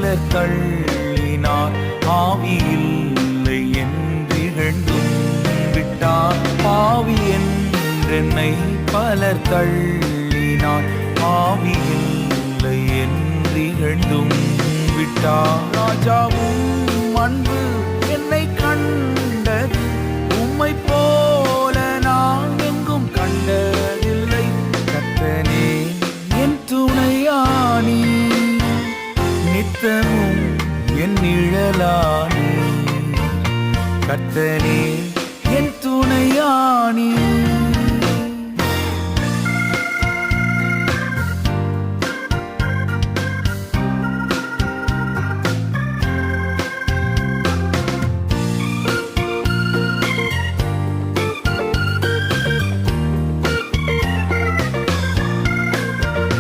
பலர் தள்ளினார், ஆவி இல்லை என்றிகழ்ந்தும் விட்டார். பாவி என்றென்னை பலர் தள்ளினார், ஆவி இல்லை என்றிகழ்ந்தும் விட்டார். ராஜாவும் அன்பு என்னை கண்டது, உம்மை போல நான் எங்கும் கண்டதில்லை. கர்த்தனே என் துணையானி, நித்தமும் என் நிழலானி. கர்த்தனே என் துணையானி,